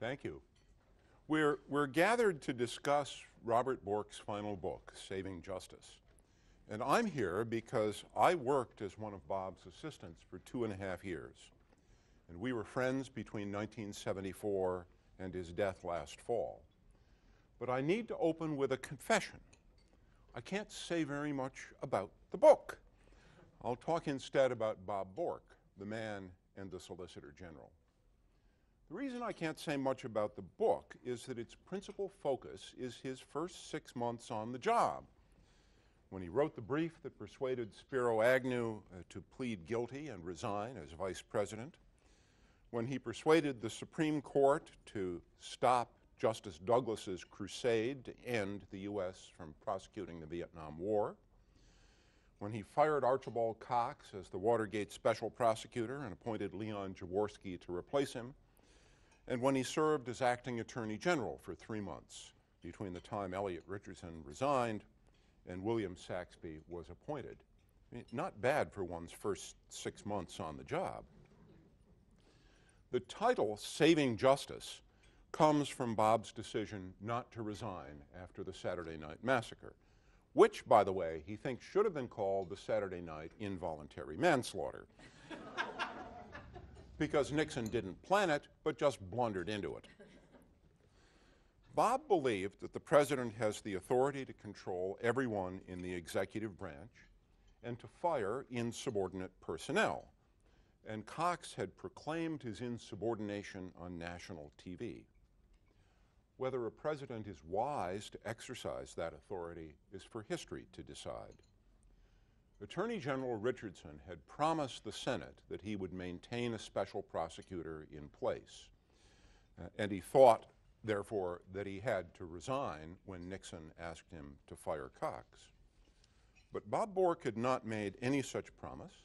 Thank you. We're gathered to discuss Robert Bork's final book, Saving Justice. And I'm here because I worked as one of Bob's assistants for 2.5 years. And we were friends between 1974 and his death last fall. But I need to open with a confession. I can't say very much about the book. I'll talk instead about Bob Bork, the man and the Solicitor General. The reason I can't say much about the book is that its principal focus is his first 6 months on the job, when he wrote the brief that persuaded Spiro Agnew to plead guilty and resign as vice president, when he persuaded the Supreme Court to stop Justice Douglas's crusade to end the U.S. from prosecuting the Vietnam War, when he fired Archibald Cox as the Watergate special prosecutor and appointed Leon Jaworski to replace him, and when he served as acting attorney general for 3 months between the time Elliot Richardson resigned and William Saxby was appointed. I mean, not bad for one's first 6 months on the job. The title, Saving Justice, comes from Bob's decision not to resign after the Saturday Night Massacre, which, by the way, he thinks should have been called the Saturday Night Involuntary Manslaughter. Because Nixon didn't plan it, but just blundered into it. Bob believed that the president has the authority to control everyone in the executive branch and to fire insubordinate personnel. And Cox had proclaimed his insubordination on national TV. Whether a president is wise to exercise that authority is for history to decide. Attorney General Richardson had promised the Senate that he would maintain a special prosecutor in place. And he thought, therefore, that he had to resign when Nixon asked him to fire Cox. But Bob Bork had not made any such promise,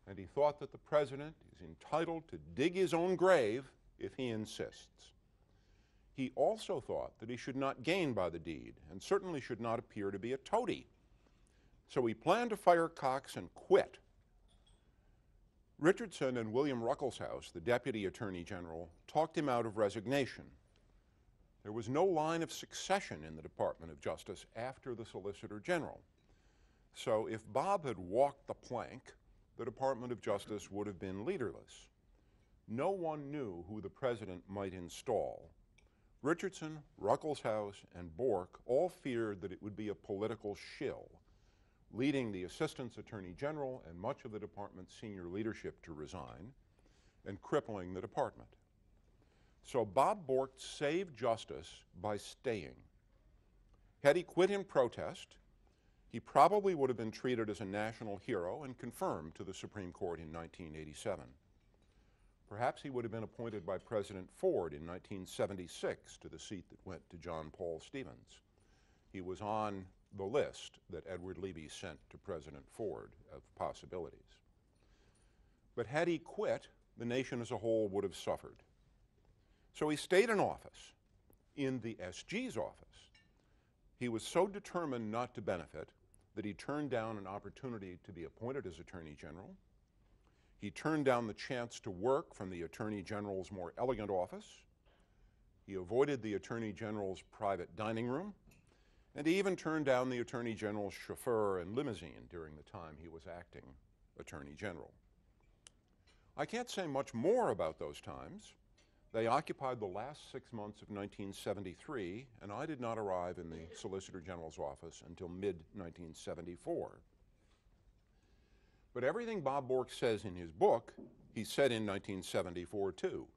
and he thought that the president is entitled to dig his own grave if he insists. He also thought that he should not gain by the deed, and certainly should not appear to be a toady. So he planned to fire Cox and quit. Richardson and William Ruckelshaus, the Deputy Attorney General, talked him out of resignation. There was no line of succession in the Department of Justice after the Solicitor General. So if Bob had walked the plank, the Department of Justice would have been leaderless. No one knew who the president might install. Richardson, Ruckelshaus, and Bork all feared that it would be a political shill, leading the Assistant Attorney General and much of the department's senior leadership to resign and crippling the department. So Bob Bork saved justice by staying. Had he quit in protest, he probably would have been treated as a national hero and confirmed to the Supreme Court in 1987. Perhaps he would have been appointed by President Ford in 1976 to the seat that went to John Paul Stevens. He was on the list that Edward Levy sent to President Ford of possibilities. But had he quit, the nation as a whole would have suffered. So he stayed in office, in the SG's office. He was so determined not to benefit that he turned down an opportunity to be appointed as Attorney General. He turned down the chance to work from the Attorney General's more elegant office. He avoided the Attorney General's private dining room. And he even turned down the Attorney General's chauffeur and limousine during the time he was acting Attorney General. I can't say much more about those times. They occupied the last 6 months of 1973, and I did not arrive in the Solicitor General's office until mid-1974. But everything Bob Bork says in his book, he said in 1974 too.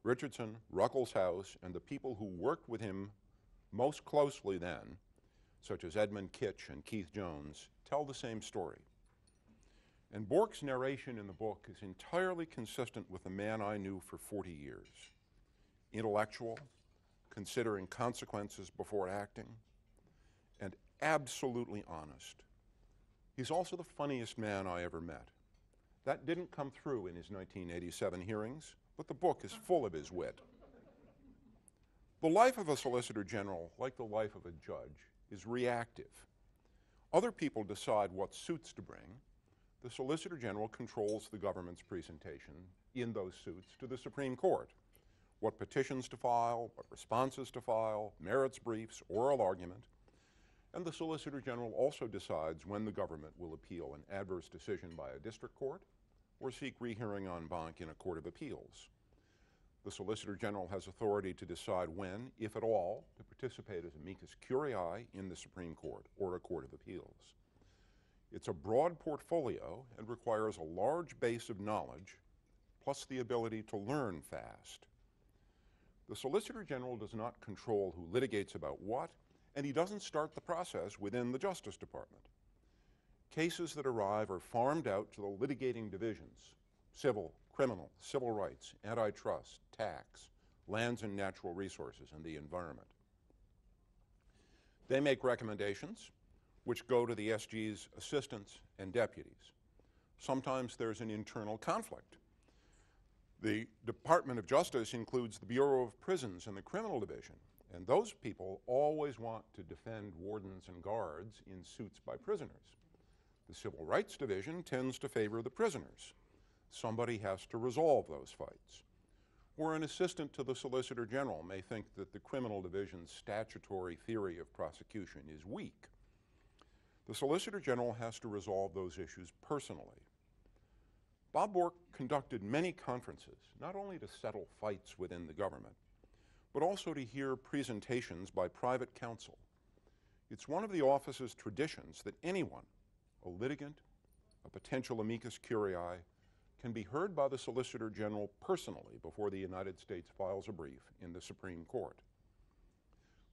Richardson, Ruckelshaus, and the people who worked with him most closely then, such as Edmund Kitch and Keith Jones, tell the same story. And Bork's narration in the book is entirely consistent with the man I knew for 40 years. Intellectual, considering consequences before acting, and absolutely honest. He's also the funniest man I ever met. That didn't come through in his 1987 hearings, but the book is full of his wit. The life of a Solicitor General, like the life of a judge, is reactive. Other people decide what suits to bring. The Solicitor General controls the government's presentation in those suits to the Supreme Court. what petitions to file, what responses to file, merits briefs, oral argument, and the Solicitor General also decides when the government will appeal an adverse decision by a district court or seek rehearing en banc in a court of appeals. The Solicitor General has authority to decide when, if at all, to participate as amicus curiae in the Supreme Court or a court of appeals. It's a broad portfolio and requires a large base of knowledge, plus the ability to learn fast. The Solicitor General does not control who litigates about what, and he doesn't start the process within the Justice Department. Cases that arrive are farmed out to the litigating divisions: civil, criminal, civil rights, antitrust, tax, lands and natural resources, and the environment. They make recommendations which go to the SG's assistants and deputies. Sometimes there's an internal conflict. The Department of Justice includes the Bureau of Prisons and the Criminal Division, and those people always want to defend wardens and guards in suits by prisoners. The Civil Rights Division tends to favor the prisoners. Somebody has to resolve those fights. Or an assistant to the Solicitor General may think that the Criminal Division's statutory theory of prosecution is weak. The Solicitor General has to resolve those issues personally. Bob Bork conducted many conferences, not only to settle fights within the government, but also to hear presentations by private counsel. It's one of the office's traditions that anyone, a litigant, a potential amicus curiae, can be heard by the Solicitor General personally before the United States files a brief in the Supreme Court.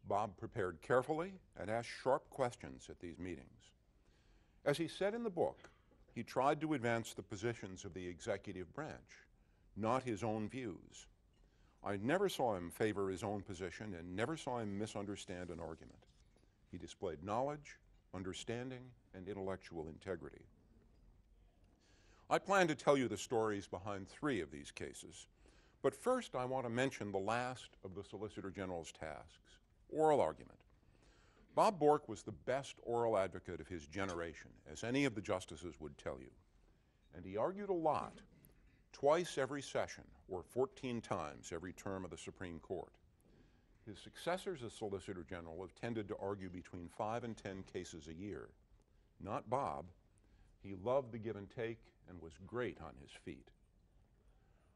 Bob prepared carefully and asked sharp questions at these meetings. As he said in the book, he tried to advance the positions of the executive branch, not his own views. I never saw him favor his own position and never saw him misunderstand an argument. He displayed knowledge, understanding, and intellectual integrity. I plan to tell you the stories behind 3 of these cases, but first I want to mention the last of the Solicitor General's tasks, oral argument. Bob Bork was the best oral advocate of his generation, as any of the justices would tell you, and he argued a lot, twice every session, or 14 times every term of the Supreme Court. His successors as Solicitor General have tended to argue between 5 and 10 cases a year. Not Bob. He loved the give and take and was great on his feet.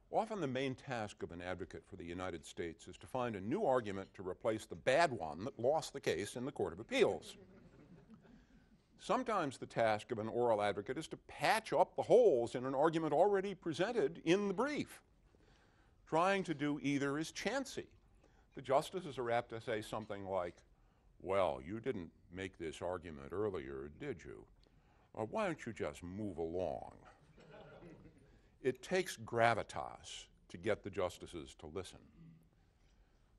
Often the main task of an advocate for the United States is to find a new argument to replace the bad one that lost the case in the Court of Appeals. Sometimes the task of an oral advocate is to patch up the holes in an argument already presented in the brief. Trying to do either is chancy. The justices are apt to say something like, "Well, you didn't make this argument earlier, did you? Why don't you just move along?" It takes gravitas to get the justices to listen.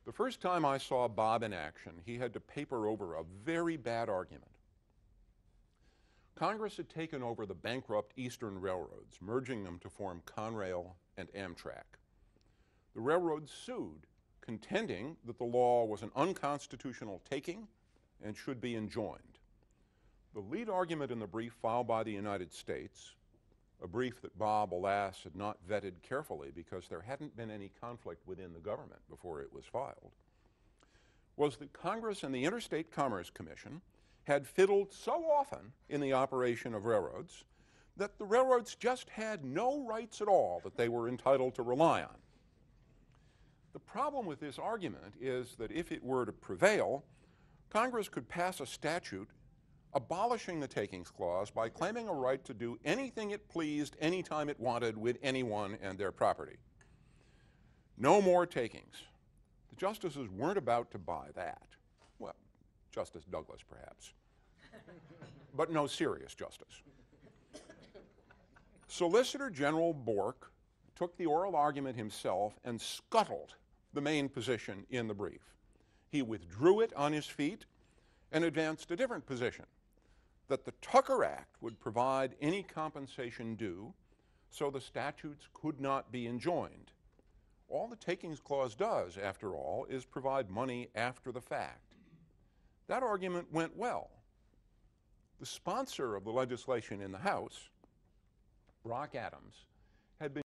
The first time I saw Bob in action, he had to paper over a very bad argument. Congress had taken over the bankrupt Eastern railroads, merging them to form Conrail and Amtrak. The railroads sued, contending that the law was an unconstitutional taking and should be enjoined. The lead argument in the brief filed by the United States, a brief that Bob, alas, had not vetted carefully because there hadn't been any conflict within the government before it was filed, was that Congress and the Interstate Commerce Commission had fiddled so often in the operation of railroads that the railroads just had no rights at all that they were entitled to rely on. The problem with this argument is that if it were to prevail, Congress could pass a statute abolishing the takings clause by claiming a right to do anything it pleased anytime it wanted with anyone and their property. No more takings. The justices weren't about to buy that. Well, Justice Douglas, perhaps. But no serious justice. Solicitor General Bork took the oral argument himself and scuttled the main position in the brief. He withdrew it on his feet and advanced a different position, that the Tucker Act would provide any compensation due, so the statutes could not be enjoined. All the takings clause does, after all, is provide money after the fact. That argument went well. The sponsor of the legislation in the House, Brock Adams, had been